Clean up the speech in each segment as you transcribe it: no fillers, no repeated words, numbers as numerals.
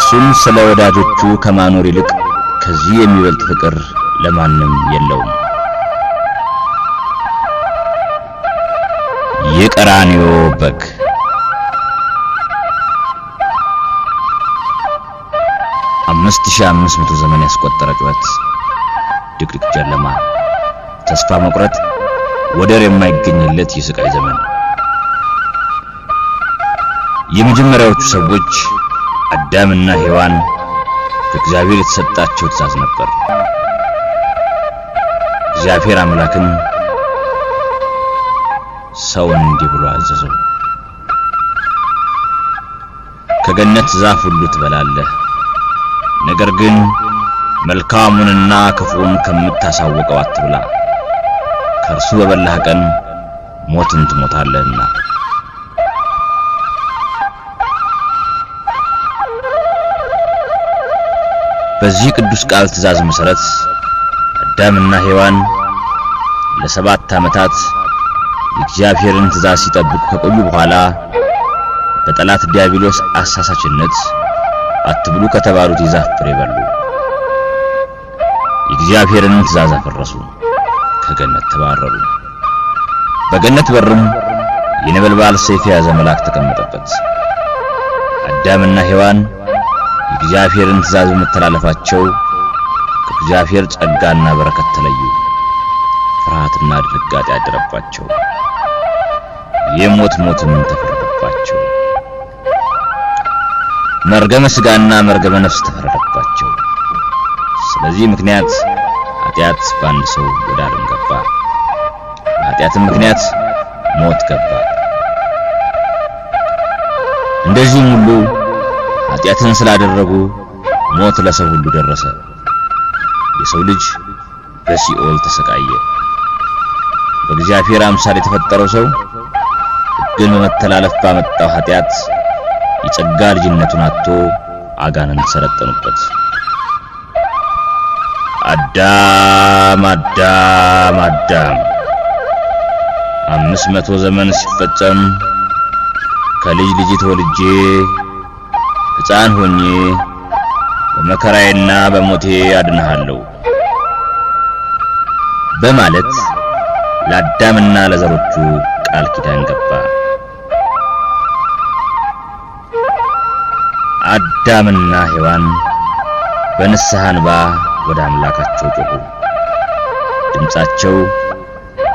ነፍሱን ስለ ወዳጆቹ ከማኖር ይልቅ ከዚህ የሚበልጥ ፍቅር ለማንም የለውም። የቀራንዮ በግ። አምስት ሺህ አምስት መቶ ዘመን ያስቆጠረ ጩኸት፣ ድቅድቅ ጨለማ፣ ተስፋ መቁረጥ፣ ወደር የማይገኝለት የስቃይ ዘመን። የመጀመሪያዎቹ ሰዎች አዳምና ሔዋን ከእግዚአብሔር የተሰጣቸው ትእዛዝ ነበር። እግዚአብሔር አምላክን ሰውን እንዲህ ብሎ አዘዘው፣ ከገነት ዛፍ ሁሉ ትበላለህ፣ ነገር ግን መልካሙንና ክፉን ከምታሳውቀው አትብላ፣ ከእርሱ በበላህ ቀን ሞትን ትሞታለህና። በዚህ ቅዱስ ቃል ትእዛዝ መሰረት አዳምና ሔዋን ለ7 ዓመታት የእግዚአብሔርን ትእዛዝ ሲጠብቁ ከቆዩ በኋላ በጠላት ዲያብሎስ አሳሳችነት አትብሉ ከተባሉት የዛፍ ፍሬ በሉ። የእግዚአብሔርን ትእዛዝ አፈረሱ፣ ከገነት ተባረሩ። በገነት በርም የነበልባል ሰይፍ የያዘ መልአክ ተቀመጠበት። አዳምና ሔዋን የእግዚአብሔርን ትእዛዝ በመተላለፋቸው ከእግዚአብሔር ጸጋና በረከት ተለዩ። ፍርሃትና ድንጋጤ አደረባቸው። የሞትም ተፈረደባቸው። መርገመ ሥጋና መርገመ ነፍስ ተፈረደባቸው። ስለዚህ ምክንያት ኃጢአት በአንድ ሰው ወደ ዓለም ገባ፣ በኃጢአትም ምክንያት ሞት ገባ። እንደዚህም ሁሉ ኃጢአትን ስላደረጉ ሞት ለሰው ሁሉ ደረሰ። የሰው ልጅ በሲኦል ተሰቃየ። በእግዚአብሔር አምሳል የተፈጠረው ሰው ሕግን በመተላለፍ ባመጣው ኃጢአት የጸጋ ልጅነቱን አጥቶ አጋንንት ሰለጠኑበት። አዳም 500 ዘመን ሲፈጸም ከልጅ ልጅ ተወልጄ ሕፃን ሆኜ በመከራዬና በሞቴ አድንሃለሁ በማለት ለአዳምና ለዘሮቹ ቃል ኪዳን ገባ። አዳምና ሔዋን በንስሐ እንባ ወደ አምላካቸው ጮኹ። ድምጻቸው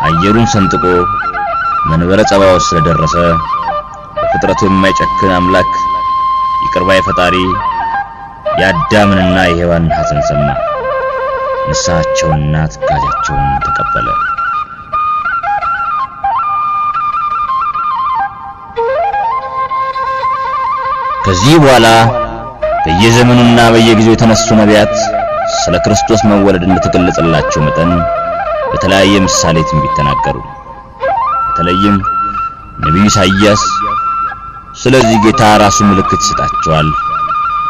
አየሩን ሰንጥቆ መንበረ ጸባዖት ስለደረሰ በፍጥረቱ የማይጨክን አምላክ ይቅር ባይ ፈጣሪ የአዳምንና የሔዋንን ሐዘን ሰማ። ንስሐቸውንና ትካዜያቸውን ተቀበለ። ከዚህ በኋላ በየዘመኑና በየጊዜው የተነሱ ነቢያት ስለ ክርስቶስ መወለድ እንደተገለጸላቸው መጠን በተለያየ ምሳሌ ትንቢት ተናገሩ። በተለይም ነቢዩ ኢሳይያስ ስለዚህ ጌታ ራሱ ምልክት ይሰጣቸዋል፣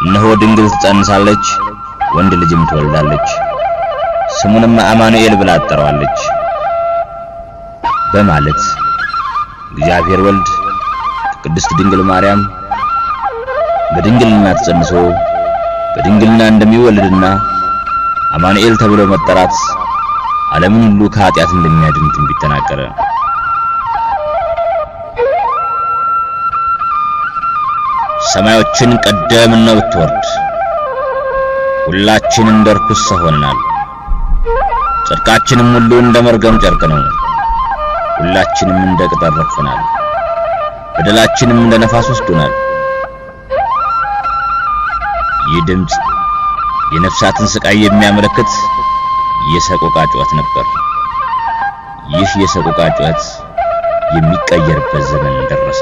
እነሆ ድንግል ትጸንሳለች፣ ወንድ ልጅም ትወልዳለች፣ ስሙንም አማኑኤል ብላ ትጠራዋለች በማለት እግዚአብሔር ወልድ ከቅድስት ድንግል ማርያም በድንግልና ተጸንሶ በድንግልና እንደሚወልድና አማኑኤል ተብሎ መጠራት ዓለምን ሁሉ ከኃጢአት እንደሚያድን ትንቢት ተናገረ። ሰማዮችን ቀደምና ብትወርድ ሁላችን እንደ ርኩስ ሰው ሆነናል። ጽድቃችንም ሁሉ እንደ መርገም ጨርቅ ነው። ሁላችንም እንደ ቅጠል ረግፈናል። በደላችንም እንደ ነፋስ ወስዶናል። ይህ ድምጽ የነፍሳትን ስቃይ የሚያመለክት የሰቆቃ ጩኸት ነበር። ይህ የሰቆቃ ጩኸት የሚቀየርበት ዘመን ደረሰ።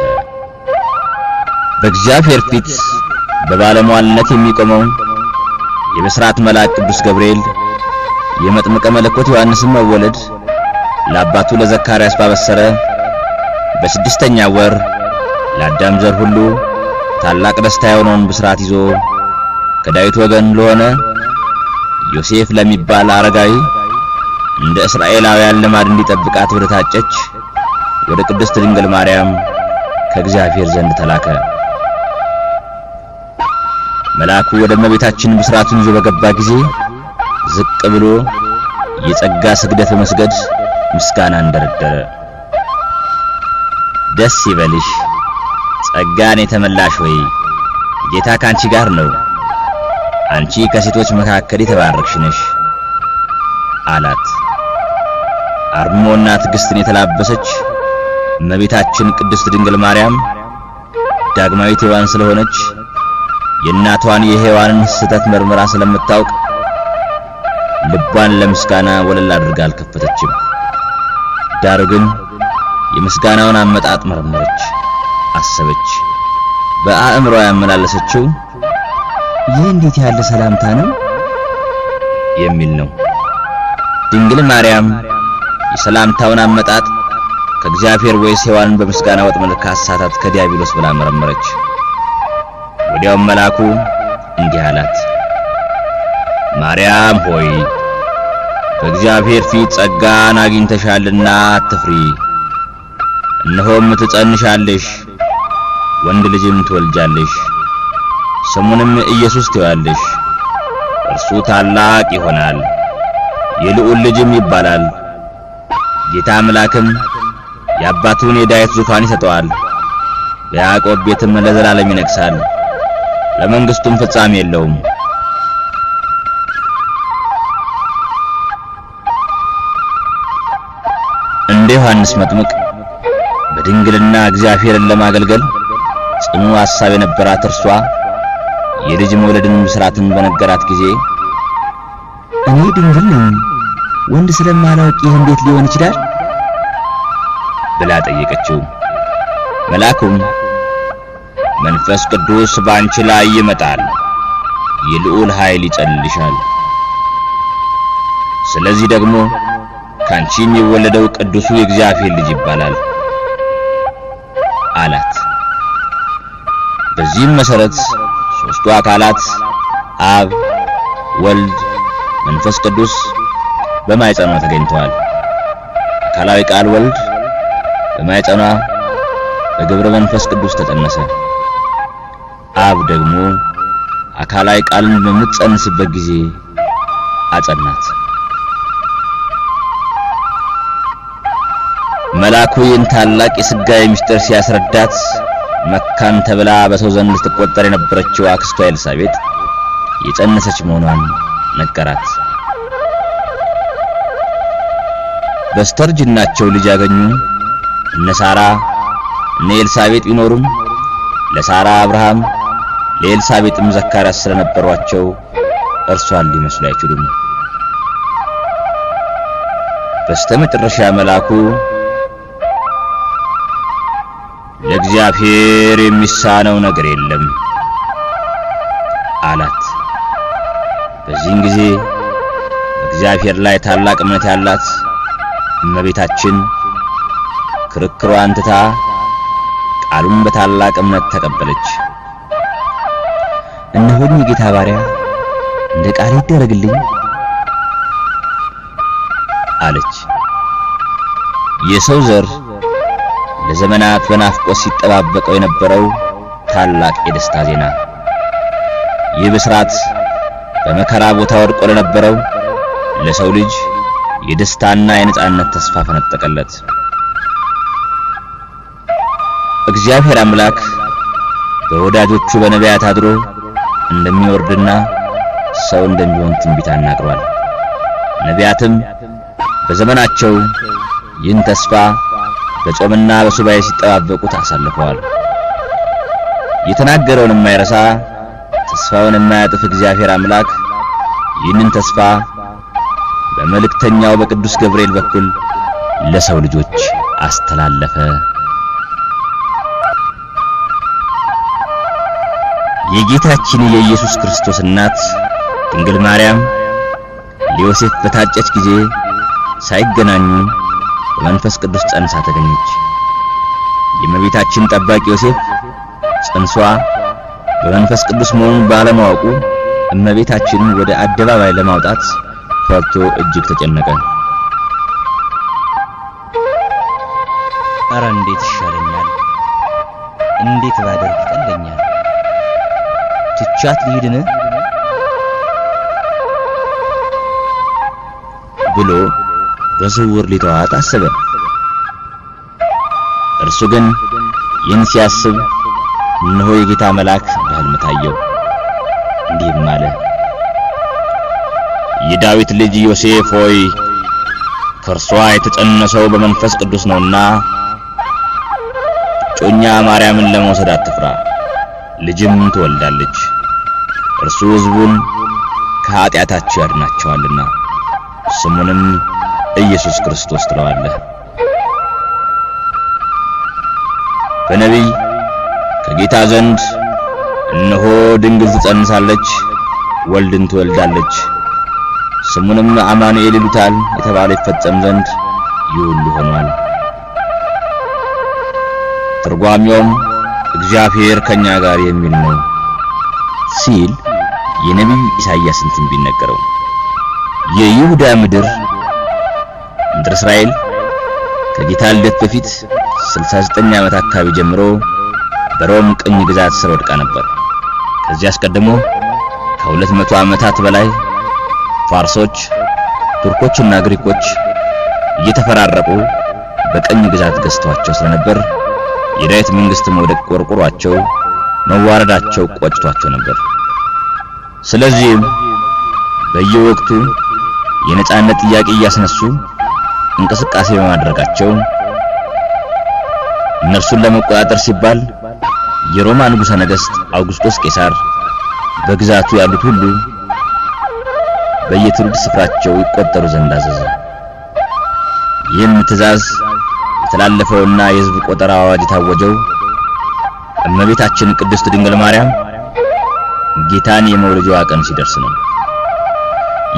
በእግዚአብሔር ፊት በባለሟልነት የሚቆመው የብስራት መልአክ ቅዱስ ገብርኤል የመጥምቀ መለኮት ዮሐንስን መወለድ ለአባቱ ለዘካርያስ ባበሰረ በ6ኛ ወር ለአዳም ዘር ሁሉ ታላቅ ደስታ የሆነውን ብስራት ይዞ ከዳዊት ወገን ለሆነ ዮሴፍ ለሚባል አረጋዊ እንደ እስራኤላውያን ልማድ እንዲጠብቃት ወደ ታጨች ወደ ቅድስት ድንግል ማርያም ከእግዚአብሔር ዘንድ ተላከ። መልአኩ ወደ እመቤታችን ብስራቱን ይዞ በገባ ጊዜ ዝቅ ብሎ የጸጋ ስግደት በመስገድ ምስጋና እንደረደረ። ደስ ይበልሽ ጸጋን የተመላሽ ሆይ ጌታ ካንቺ ጋር ነው፣ አንቺ ከሴቶች መካከል የተባረክሽ ነሽ አላት። አርሞና ትዕግስትን የተላበሰች እመቤታችን ቅድስት ድንግል ማርያም ዳግማዊት ሔዋን ስለሆነች የእናቷን የሔዋንን ስህተት መርምራ ስለምታውቅ ልቧን ለምስጋና ወለል አድርጋ አልከፈተችም። ዳሩ ግን የምስጋናውን አመጣጥ መረመረች፣ አሰበች። በአእምሯ ያመላለሰችው ይህ እንዴት ያለ ሰላምታ ነው የሚል ነው። ድንግል ማርያም የሰላምታውን አመጣጥ ከእግዚአብሔር ወይስ ሔዋንን በምስጋና ወጥመድ ካሳታት ከዲያብሎስ ብላ መረመረች። ወዲያው መልአኩ እንዲህ አላት፣ ማርያም ሆይ በእግዚአብሔር ፊት ጸጋን አግኝተሻልና አትፍሪ። እነሆም ትጸንሻለሽ፣ ወንድ ልጅም ትወልጃለሽ፣ ስሙንም ኢየሱስ ትይዋለሽ። እርሱ ታላቅ ይሆናል፣ የልዑል ልጅም ይባላል። ጌታ አምላክም የአባቱን የዳዊት ዙፋን ይሰጠዋል፣ በያዕቆብ ቤትም ለዘላለም ይነግሣል፣ ለመንግስቱም ፍጻሜ የለውም። እንደ ዮሐንስ መጥምቅ በድንግልና እግዚአብሔርን ለማገልገል ጽኑ ሐሳብ የነበራት እርሷ የልጅ መውለድን ምስራትን በነገራት ጊዜ እኔ ድንግል ነኝ፣ ወንድ ስለማላውቅ ይህ እንዴት ሊሆን ይችላል ብላ ጠየቀችው። መልአኩም መንፈስ ቅዱስ ባንቺ ላይ ይመጣል፣ የልዑል ኃይል ይጸልልሻል፣ ስለዚህ ደግሞ ካንቺ የሚወለደው ቅዱሱ የእግዚአብሔር ልጅ ይባላል አላት። በዚህም መሰረት ሦስቱ አካላት አብ፣ ወልድ፣ መንፈስ ቅዱስ በማኅፀኗ ተገኝተዋል። አካላዊ ቃል ወልድ በማኅፀኗ በግብረ መንፈስ ቅዱስ ተጸነሰ። አብ ደግሞ አካላዊ ቃልን በምትጸንስበት ጊዜ አጸናት። መልአኩ ይህን ታላቅ የሥጋዊ ምስጢር ሲያስረዳት መካን ተብላ በሰው ዘንድ ልትቆጠር የነበረችው አክስቷ ኤልሳቤጥ የጸነሰች መሆኗን ነገራት። በስተርጅናቸው ልጅ ያገኙ እነ ሳራ እነ ኤልሳቤጥ ቢኖሩም ለሳራ አብርሃም ለኤልሳቤጥም ዘካርያስ ስለነበሯቸው እርሷን ሊመስሉ አይችሉም። በስተመጨረሻ መልአኩ ለእግዚአብሔር የሚሳነው ነገር የለም አላት። በዚህን ጊዜ በእግዚአብሔር ላይ ታላቅ እምነት ያላት እመቤታችን ክርክሯን ትታ ቃሉን በታላቅ እምነት ተቀበለች። እነሆኝ የጌታ ባሪያ፣ እንደ ቃል ይደረግልኝ አለች። የሰው ዘር ለዘመናት በናፍቆት ሲጠባበቀው የነበረው ታላቅ የደስታ ዜና፣ ይህ ብስራት በመከራ ቦታ ወድቆ ለነበረው ለሰው ልጅ የደስታና የነጻነት ተስፋ ፈነጠቀለት። እግዚአብሔር አምላክ በወዳጆቹ በነቢያት አድሮ እንደሚወርድና ሰው እንደሚሆን ትንቢት አናግሯል። ነቢያትም በዘመናቸው ይህን ተስፋ በጾምና በሱባኤ ሲጠባበቁት አሳልፈዋል። የተናገረውን የማይረሳ ተስፋውን የማያጥፍ እግዚአብሔር አምላክ ይህንን ተስፋ በመልእክተኛው በቅዱስ ገብርኤል በኩል ለሰው ልጆች አስተላለፈ። የጌታችን የኢየሱስ ክርስቶስ እናት ድንግል ማርያም ለዮሴፍ በታጨች ጊዜ ሳይገናኙ በመንፈስ ቅዱስ ጸንሳ ተገኘች። የእመቤታችን ጠባቂ ዮሴፍ ጽንሷ በመንፈስ ቅዱስ መሆኑን ባለማወቁ እመቤታችንን ወደ አደባባይ ለማውጣት ፈርቶ እጅግ ተጨነቀ። ኧረ እንዴት ይሻለኛል፣ እንዴት ባደርግ ይቀለኛል፣ ትቻት ልሂድን ብሎ በስውር ሊተዋት አሰበ። እርሱ ግን ይህን ሲያስብ እነሆ የጌታ መልአክ በሕልም ታየው፣ እንዲህም አለ: የዳዊት ልጅ ዮሴፍ ሆይ ከእርሷ የተጸነሰው በመንፈስ ቅዱስ ነውና ጮኛ ማርያምን ለመውሰድ አትፍራ፣ ልጅም ትወልዳለች፣ እርሱ ሕዝቡን ከኃጢአታቸው ያድናቸዋልና ስሙንም ኢየሱስ ክርስቶስ ትለዋለህ። በነቢይ ከጌታ ዘንድ እነሆ ድንግል ትጸንሳለች፣ ወልድን ትወልዳለች፣ ስሙንም አማኑኤል ይሉታል የተባለ ይፈጸም ዘንድ ይህ ሁሉ ሆኗል። ትርጓሜውም እግዚአብሔር ከኛ ጋር የሚል ነው ሲል የነቢዩ ኢሳይያስን ትንቢት ነገረው። የይሁዳ ምድር እስራኤል ከጌታ ልደት በፊት 69 ዓመት አካባቢ ጀምሮ በሮም ቅኝ ግዛት ስር ወድቃ ነበር። ከዚህ አስቀድሞ ከ200 ዓመታት በላይ ፋርሶች፣ ቱርኮችና ግሪኮች እየተፈራረቁ በቅኝ ግዛት ገዝተዋቸው ስለነበር የዳዊት መንግስት መውደቅ ቆርቆሯቸው መዋረዳቸው ቆጭቷቸው ነበር። ስለዚህም በየወቅቱ የነጻነት ጥያቄ እያስነሱ እንቅስቃሴ በማድረጋቸው እነርሱን ለመቆጣጠር ሲባል የሮማ ንጉሠ ነገሥት አውግስጦስ ቄሳር በግዛቱ ያሉት ሁሉ በየትውልድ ስፍራቸው ይቆጠሩ ዘንድ አዘዘ። ይህም ትእዛዝ የተላለፈውና የሕዝብ ቆጠራ አዋጅ የታወጀው እመቤታችን ቅድስት ድንግል ማርያም ጌታን የመውለጃዋ ቀን ሲደርስ ነው።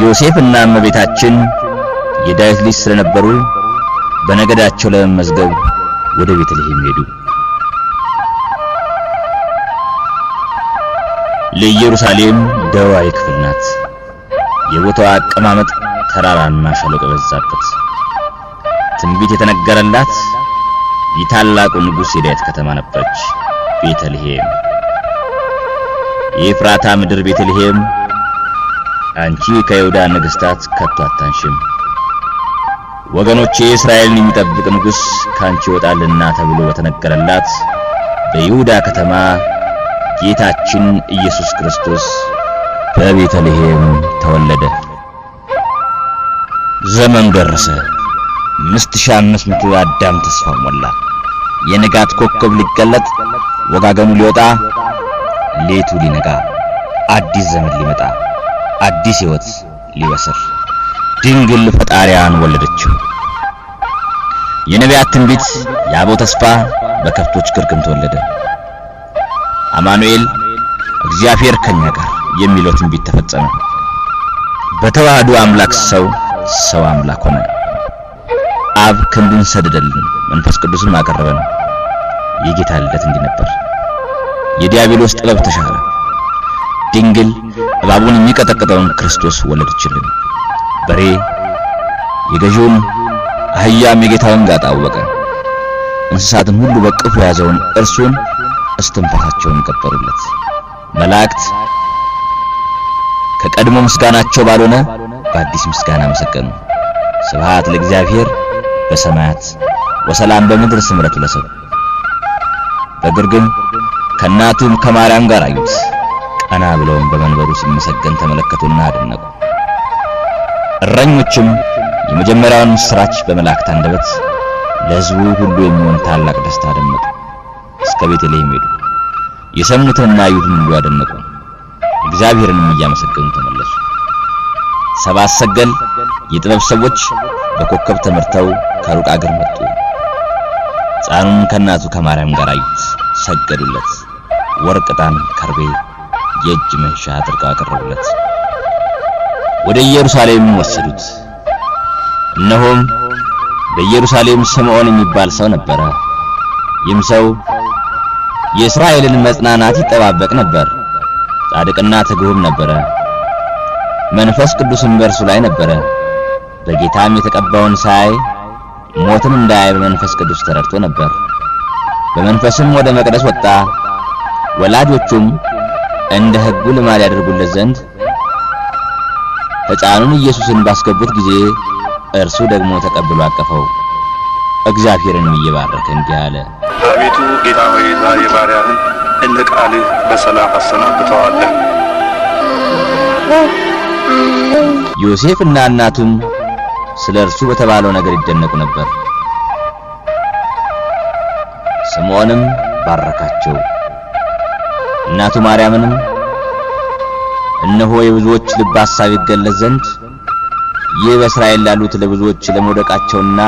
ዮሴፍና እመቤታችን የዳዊት ልጅ ስለነበሩ በነገዳቸው ለመመዝገብ ወደ ቤተልሔም ሄዱ። ለኢየሩሳሌም ደቡባዊ ክፍል ናት። የቦታዋ አቀማመጥ ተራራና ሸለቆ በዛበት ትንቢት የተነገረላት የታላቁ ንጉሥ የዳዊት ከተማ ነበረች ቤተልሔም። የኤፍራታ ምድር ቤተልሔም አንቺ ከይሁዳ ነገሥታት ከቶ አታንሽም፣ ወገኖቼ እስራኤልን የሚጠብቅ ንጉሥ ካንቺ ይወጣልና ተብሎ በተነገረላት በይሁዳ ከተማ ጌታችን ኢየሱስ ክርስቶስ በቤተልሔም ተወለደ። ዘመኑ ደረሰ። 5500 አዳም ተስፋ ሞላ። የንጋት ኮከብ ሊገለጥ፣ ወጋገኑ ሊወጣ፣ ሌቱ ሊነጋ፣ አዲስ ዘመን ሊመጣ፣ አዲስ ሕይወት ሊወስር ድንግል ፈጣሪያን ወለደችው። የነቢያት ትንቢት፣ የአበው ተስፋ በከብቶች ግርግም ተወለደ። አማኑኤል እግዚአብሔር ከኛ ጋር የሚለው ትንቢት ተፈጸመ። በተዋህዶ አምላክ ሰው አምላክ ሆነ። አብ ክንዱን ሰደደልን፣ መንፈስ ቅዱስን አቀረበን። የጌታ ልደት እንዲህ ነበር። የዲያብሎስ ጥበብ ተሻረ። ድንግል እባቡን የሚቀጠቅጠውን ክርስቶስ ወለደችልን። በሬ የገዢውን አህያም የጌታውን ጋጣ አወቀ። እንስሳትን ሁሉ በቅፉ ያዘውን እርሱን እስትንፋሳቸውን ቀበሩለት። መላእክት ከቀድሞ ምስጋናቸው ባልሆነ በአዲስ ምስጋና መሰገኑ። ስብሐት ለእግዚአብሔር በሰማያት ወሰላም በምድር ስምረቱ ለሰው። በግርግም ከእናቱም ከማርያም ጋር አዩት። ቀና ብለውም በመንበሩ ሲመሰገን ተመለከቱና አደነቁ። እረኞችም የመጀመሪያውን ምስራች በመላእክት አንደበት ለሕዝቡ ሁሉ የሚሆን ታላቅ ደስታ አደመጡ። እስከ ቤተልሔም ሄዱ። የሰሙትንና ያዩትን ሁሉ አደነቁ። እግዚአብሔርንም እያመሰገኑ ተመለሱ። ሰባት ሰገል የጥበብ ሰዎች በኮከብ ተመርተው ከሩቅ አገር መጡ። ሕፃኑን ከእናቱ ከማርያም ጋር አዩት፣ ሰገዱለት። ወርቅ፣ ዕጣን፣ ከርቤ፣ የእጅ መንሻ አድርገው አቀረቡለት። ወደ ኢየሩሳሌም ወሰዱት። እነሆም በኢየሩሳሌም ስምዖን የሚባል ሰው ነበረ። ይህም ሰው የእስራኤልን መጽናናት ይጠባበቅ ነበር። ጻድቅና ትጉህም ነበረ። መንፈስ ቅዱስም በእርሱ ላይ ነበረ። በጌታም የተቀባውን ሳይ ሞትን እንዳያይ በመንፈስ ቅዱስ ተረድቶ ነበር። በመንፈስም ወደ መቅደስ ወጣ። ወላጆቹም እንደ ሕጉ ልማድ ያደርጉለት ዘንድ ሕፃኑን ኢየሱስን ባስገቡት ጊዜ እርሱ ደግሞ ተቀብሎ አቀፈው። እግዚአብሔርንም እየባረከ እንዲህ አለ። አቤቱ ጌታ ሆይ ዛሬ ባሪያህን እንደ ቃልህ በሰላም አሰናብተዋለህ። ዮሴፍና እናቱም ስለ እርሱ በተባለው ነገር ይደነቁ ነበር። ስምዖንም ባረካቸው። እናቱ ማርያምንም እነሆ የብዙዎች ልብ ሐሳብ ይገለጽ ዘንድ ይህ በእስራኤል ላሉት ለብዙዎች ለመውደቃቸውና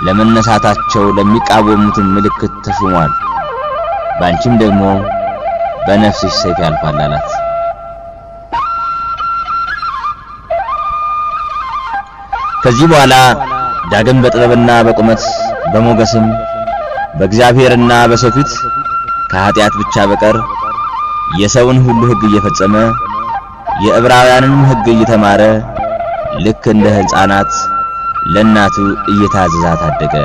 ለመነሳታቸው ለሚቃወሙትን ምልክት ተሹሟል። ባንቺም ደግሞ በነፍስሽ ሰይፍ ያልፋል አላት። ከዚህ በኋላ ዳግም በጥበብና በቁመት በሞገስም በእግዚአብሔርና በሰው ፊት ከኃጢአት ብቻ በቀር የሰውን ሁሉ ሕግ እየፈጸመ የዕብራውያንን ሕግ እየተማረ ልክ እንደ ሕፃናት ለእናቱ እየታዘዛት አደገ።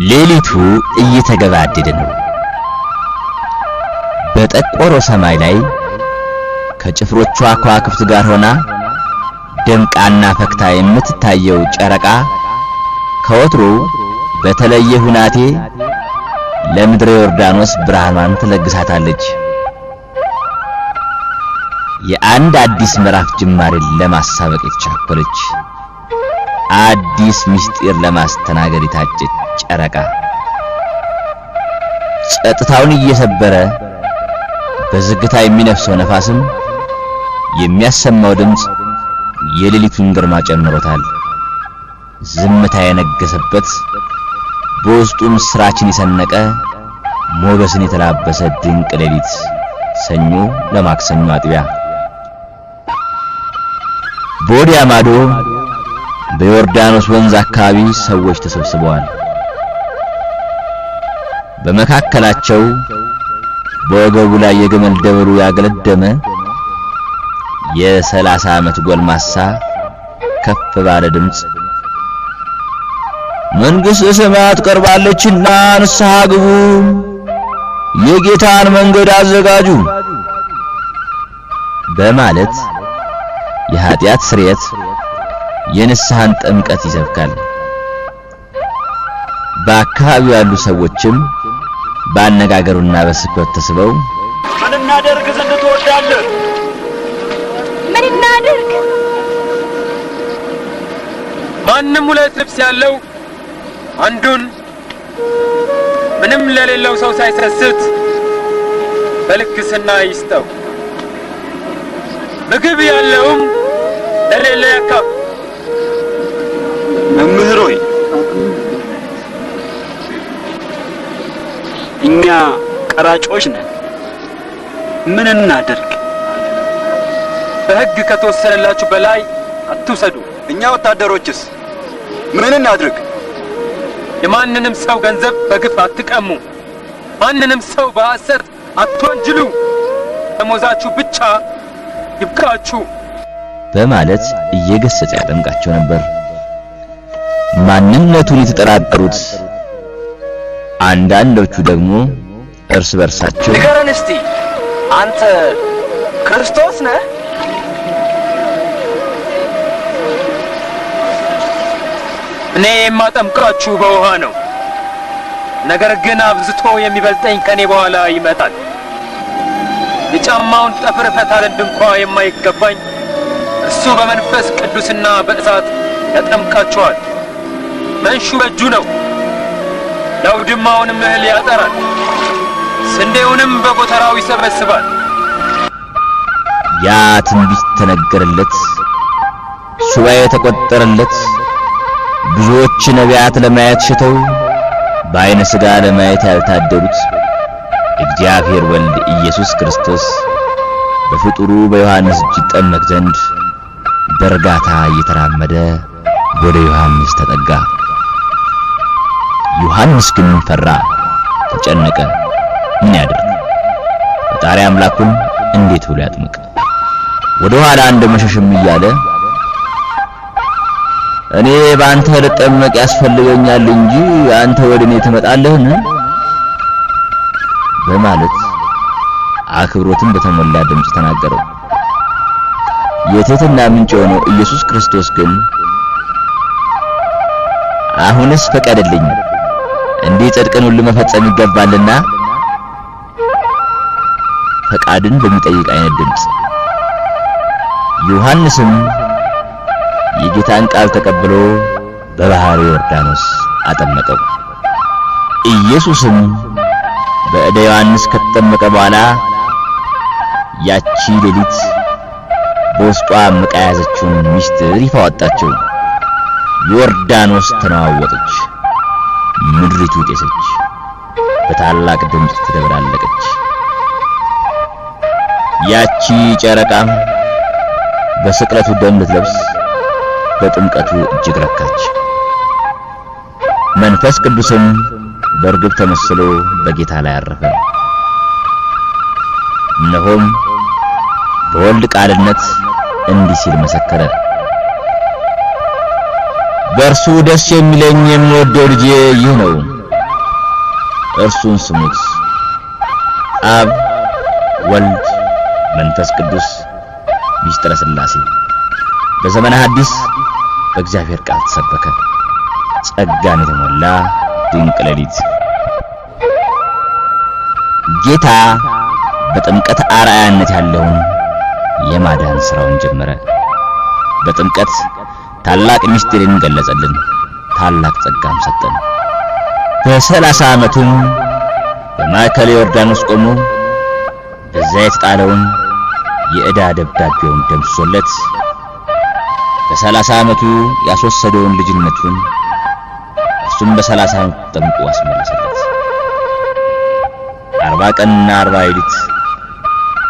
ሌሊቱ እየተገባደደ ነው። በጠቆረው ሰማይ ላይ ከጭፍሮቿ ከዋክብት ጋር ሆና ደምቃና ፈክታ የምትታየው ጨረቃ ከወትሮ በተለየ ሁናቴ ለምድረ ዮርዳኖስ ብርሃኗን ትለግሳታለች። የአንድ አዲስ ምዕራፍ ጅማሬን ለማሳበቅ የተቻኮለች አዲስ ምስጢር ለማስተናገድ የታጨች ጨረቃ ጸጥታውን እየሰበረ በዝግታ የሚነፍሰው ነፋስም የሚያሰማው ድምጽ የሌሊቱን ግርማ ጨምሮታል። ዝምታ የነገሰበት በውስጡ ምስራችን የሰነቀ ሞገስን የተላበሰ ድንቅ ሌሊት ሰኞ ለማክሰኞ አጥቢያ በወዲያ ማዶ በዮርዳኖስ ወንዝ አካባቢ ሰዎች ተሰብስበዋል። በመካከላቸው በወገቡ ላይ የግመል ደበሉ ያገለደመ የ30 ዓመት ጎልማሳ ከፍ ባለ ድምጽ መንግሥተ ሰማያት ቀርባለችና ንስሐ ግቡ፣ የጌታን መንገድ አዘጋጁ በማለት የኃጢአት ስርየት የንስሐን ጥምቀት ይሰብካል። በአካባቢው ያሉ ሰዎችም ባነጋገሩና በስብከቱ ተስበው ምን እናደርግ ዘንድ ትወዳለህ? ምን እናደርግ? ማንም ሁለት ልብስ ያለው አንዱን ምንም ለሌለው ሰው ሳይሰስት በልግስና ይስጠው። ምግብ ያለውም ለሌለ ያካፍል። መምህር ሆይ እኛ ቀራጮች ነን፣ ምን እናደርግ? በሕግ ከተወሰነላችሁ በላይ አትውሰዱ። እኛ ወታደሮችስ ምን እናድርግ? የማንንም ሰው ገንዘብ በግፍ አትቀሙ። ማንንም ሰው በሐሰት አትወንጅሉ። ደሞዛችሁ ብቻ ይብቃችሁ በማለት እየገሰጸ ያጠምቃቸው ነበር። ማንነቱን የተጠራጠሩት አንዳንዶቹ ደግሞ እርስ በርሳቸው ንገረን እስቲ አንተ ክርስቶስ ነህ? እኔ የማጠምቃችሁ በውሃ ነው። ነገር ግን አብዝቶ የሚበልጠኝ ከኔ በኋላ ይመጣል። የጫማውን ጠፍር እፈታ ዘንድ እንኳ የማይገባኝ እርሱ በመንፈስ ቅዱስና በእሳት ያጠምቃችኋል። መንሹ በእጁ ነው፣ የአውድማውንም እህል ያጠራል፣ ስንዴውንም በጎተራው ይሰበስባል። ያ ትንቢት ተነገረለት፣ ሱባኤ የተቆጠረለት ብዙዎች ነቢያት ለማየት ሽተው በዓይነ ሥጋ ለማየት ያልታደሉት እግዚአብሔር ወልድ ኢየሱስ ክርስቶስ በፍጡሩ በዮሐንስ እጅ ይጠመቅ ዘንድ በእርጋታ እየተራመደ ወደ ዮሐንስ ተጠጋ። ዮሐንስ ግን ፈራ፣ ተጨነቀ። ምን ያድርግ? ፈጣሪ አምላኩን እንዴት ብሎ ያጥምቅ? ወደ ኋላ እንደመሸሽም እያለ እኔ ባንተ ልጠመቅ ያስፈልገኛል እንጂ አንተ ወደኔ ትመጣለህን? በማለት አክብሮትን በተሞላ ድምጽ ተናገረው። የትህትና ምንጭ የሆነው ኢየሱስ ክርስቶስ ግን አሁንስ ፈቀድልኝ፣ እንዲህ ጽድቅን ሁሉ መፈጸም ይገባልና ፈቃድን በሚጠይቅ አይነት ድምጽ ዮሐንስም የጌታን ቃል ተቀብሎ በባህር ዮርዳኖስ አጠመቀው። ኢየሱስም በእደ ዮሐንስ ከተጠመቀ በኋላ ያቺ ሌሊት በውስጧ ዕምቃ የያዘችውን ምስጢር ይፋ አወጣችው። ዮርዳኖስ ተነዋወጠች፣ ምድሪቱ ጤሰች፣ በታላቅ ድምፅ ተደበላለቀች። ያቺ ጨረቃ በስቅለቱ ደም ልትለብስ በጥምቀቱ እጅግ ረካች። መንፈስ ቅዱስም በርግብ ተመስሎ በጌታ ላይ አረፈ። እነሆም በወልድ ቃልነት እንዲህ ሲል መሰከረ፣ በእርሱ ደስ የሚለኝ የምወደው ልጄ ይህ ነው፣ እርሱን ስሙት። አብ ወልድ መንፈስ ቅዱስ ሚስጥረ ሥላሴ በዘመነ ሐዲስ በእግዚአብሔር ቃል ተሰበከ። ጸጋን የተሞላ ድንቅ ሌሊት። ጌታ በጥምቀት አርአያነት ያለውን የማዳን ሥራውን ጀመረ። በጥምቀት ታላቅ ምስጢርን ገለጸልን፣ ታላቅ ጸጋም ሰጠን። በ30 ዓመቱም በማዕከለ ዮርዳኖስ ቆሞ በዚያ የተጣለውን የዕዳ ደብዳቤውን ደምስሶለት በ30 ዓመቱ ያስወሰደውን ልጅነቱን እሱም በ30 ዓመቱ ጠምቆ አስመለሰለት። 40 ቀንና 40 ሌሊት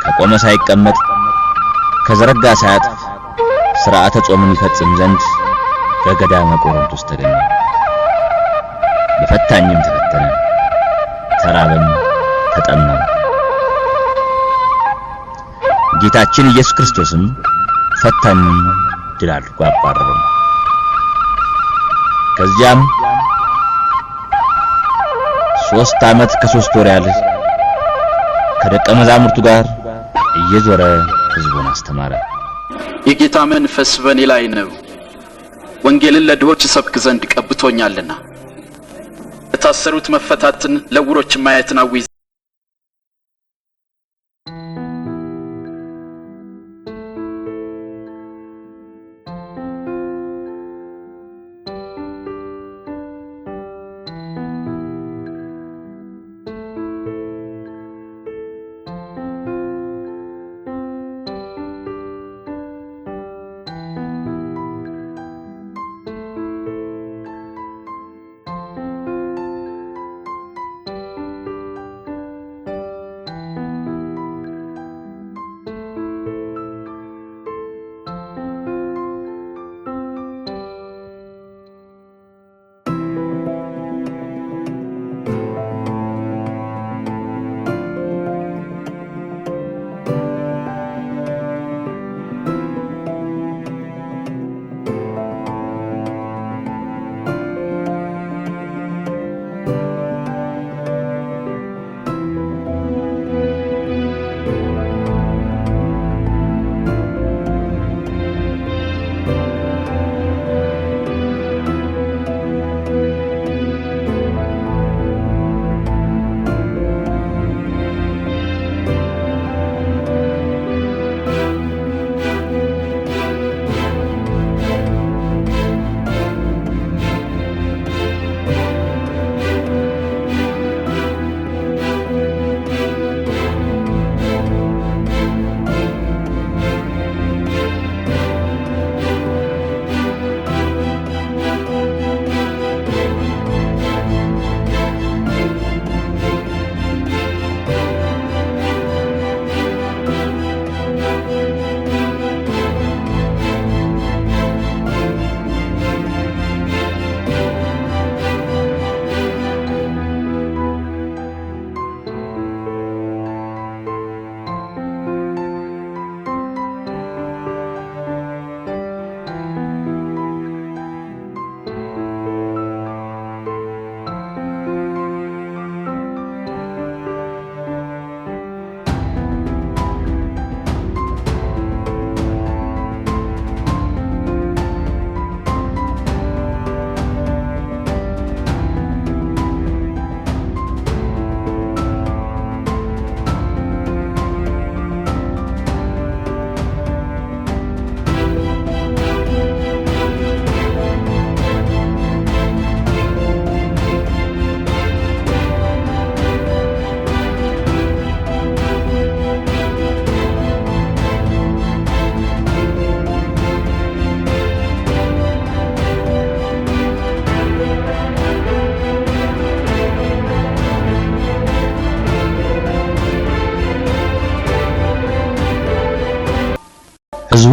ከቆመ ሳይቀመጥ ከዘረጋ ሳያጥፍ ሥርዓተ ጾምን ይፈጽም ዘንድ በገዳመ ቆሮንቶስ ተገኘ። በፈታኝም ተፈተነ፣ ተራበም ተጠማም። ጌታችን ኢየሱስ ክርስቶስም ፈታኙን ድል አድርጎ አባረረው። ከዚያም 3 ዓመት ከ3 ወር ያህል ከደቀ መዛሙርቱ ጋር እየዞረ ሕዝቡን አስተማረ። የጌታ መንፈስ በእኔ ላይ ነው፣ ወንጌልን ለድሆች ሰብክ ዘንድ ቀብቶኛልና፣ ለታሰሩት መፈታትን፣ ለዕውሮች ማየትን አውጅ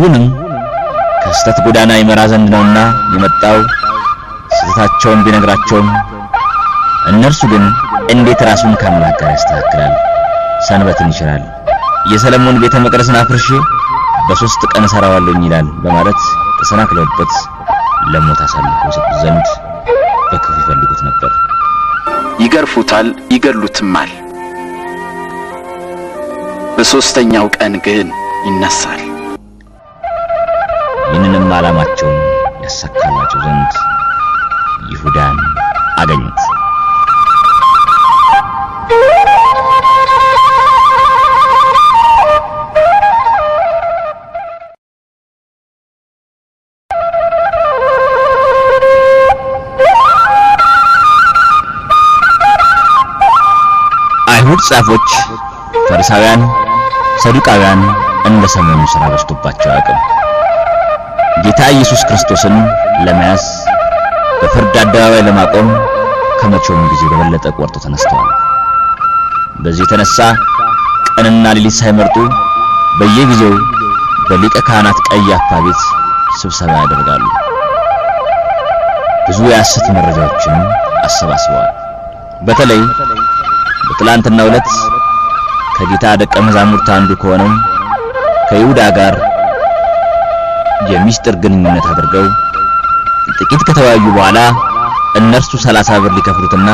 ሕዝቡንም ከስተት ጎዳና ይመራ ዘንድ ነውና የመጣው ስህተታቸውን ቢነግራቸውም እነርሱ ግን እንዴት ራሱን ከአምላክ ጋር ያስተካክላል? ሰንበትን ይችላል፣ የሰለሞን ቤተ መቅደስን አፍርሼ በ3 ቀን እሰራዋለሁ ይላል በማለት ተሰናክለውበት ለሞት አሳልፈው ይሰጡት ዘንድ በክፉ ይፈልጉት ነበር። ይገርፉታል፣ ይገድሉትማል። በ3ኛው ቀን ግን ይነሳል። ይህንንም ዓላማቸውን ያሳካላቸው ዘንድ ይሁዳን አገኙት። አይሁድ ጻፎች፣ ፈሪሳውያን፣ ሰዱቃውያን እንደ ሰሞኑ ሥራ በዝቶባቸው አያውቅም። ጌታ ኢየሱስ ክርስቶስን ለመያዝ በፍርድ አደባባይ ለማቆም ከመቼውም ጊዜ በበለጠ ቆርጦ ተነስተዋል። በዚህ የተነሳ ቀንና ሌሊት ሳይመርጡ በየጊዜው በሊቀ ካህናት ቀያፋ ቤት ስብሰባ ያደርጋሉ። ብዙ የሐሰት መረጃዎችን አሰባስበዋል። በተለይ በትላንትናው ዕለት ከጌታ ደቀ መዛሙርት አንዱ ከሆነው ከይሁዳ ጋር የሚስጥር ግንኙነት አድርገው ጥቂት ከተወያዩ በኋላ እነርሱ 30 ብር ሊከፍሉትና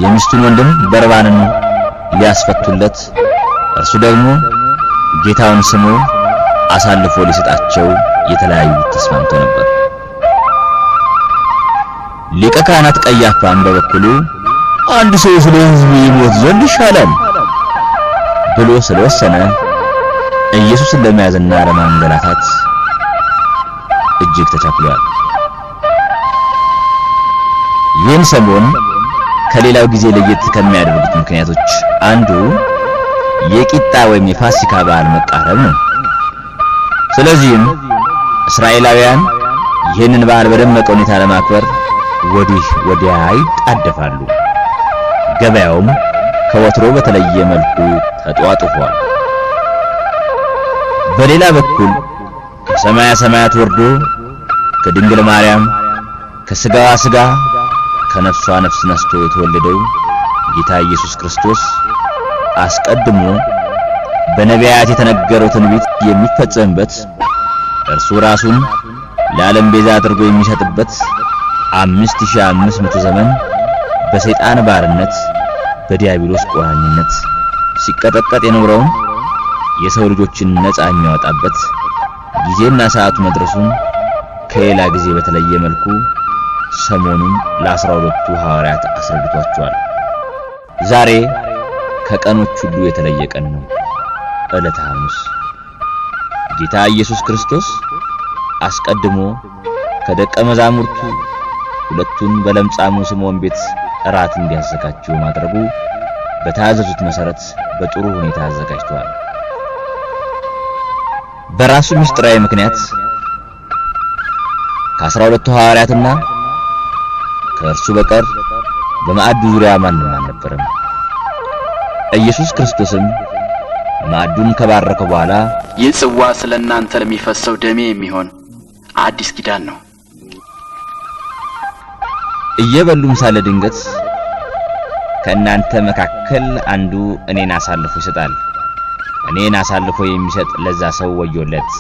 የሚስቱን ወንድም በርባንን ሊያስፈቱለት እርሱ ደግሞ ጌታውን ስሞ አሳልፎ ሊሰጣቸው የተለያዩ ተስማምቶ ነበር። ሊቀ ካህናት ቀያፋም በበኩሉ አንድ ሰው ስለ ሕዝቡ ይሞት ዘንድ ይሻላል ብሎ ስለወሰነ ኢየሱስን ለመያዝና ለማንገላታት እጅግ ተቻኩሏል። ይህን ሰሞን ከሌላው ጊዜ ለየት ከሚያደርጉት ምክንያቶች አንዱ የቂጣ ወይም የፋሲካ በዓል መቃረብ ነው። ስለዚህም እስራኤላውያን ይህንን በዓል በደመቀ ሁኔታ ለማክበር ወዲህ ወዲያ ይጣደፋሉ። ገበያውም ከወትሮ በተለየ መልኩ ተጧጡፏል። በሌላ በኩል ከሰማያ ሰማያት ወርዶ ከድንግል ማርያም ከስጋዋ ስጋ ከነፍሷ ነፍስ ነስቶ የተወለደው ጌታ ኢየሱስ ክርስቶስ አስቀድሞ በነቢያት የተነገረው ትንቢት የሚፈጸምበት እርሱ ራሱን ለዓለም ቤዛ አድርጎ የሚሰጥበት 5500 ዘመን በሰይጣን ባርነት በዲያብሎስ ቁራኝነት ሲቀጠቀጥ የኖረውን የሰው ልጆችን ነፃ የሚያወጣበት ጊዜና ሰዓቱ መድረሱን ከሌላ ጊዜ በተለየ መልኩ ሰሞኑን ለ12ቱ ሐዋርያት አስረድቷቸዋል። ዛሬ ከቀኖች ሁሉ የተለየ ቀን ነው፣ ዕለተ ሐሙስ። ጌታ ኢየሱስ ክርስቶስ አስቀድሞ ከደቀ መዛሙርቱ ሁለቱን በለምጻሙ ስምዖን ቤት እራት እንዲያዘጋጁ ማድረጉ በታዘዙት መሰረት በጥሩ ሁኔታ አዘጋጅተዋል። በራሱ ምስጢራዊ ምክንያት ከ12ቱ ሐዋርያትና ከእርሱ በቀር በማዕዱ ዙሪያ ማንም አልነበረም። ኢየሱስ ክርስቶስም ማዕዱን ከባረከ በኋላ ይህ ጽዋ ስለናንተ ለሚፈሰው ደሜ የሚሆን አዲስ ኪዳን ነው። እየበሉም ሳለ ድንገት ከእናንተ መካከል አንዱ እኔን አሳልፎ ይሰጣል፣ እኔን አሳልፎ የሚሰጥ ለዛ ሰው ወዮለት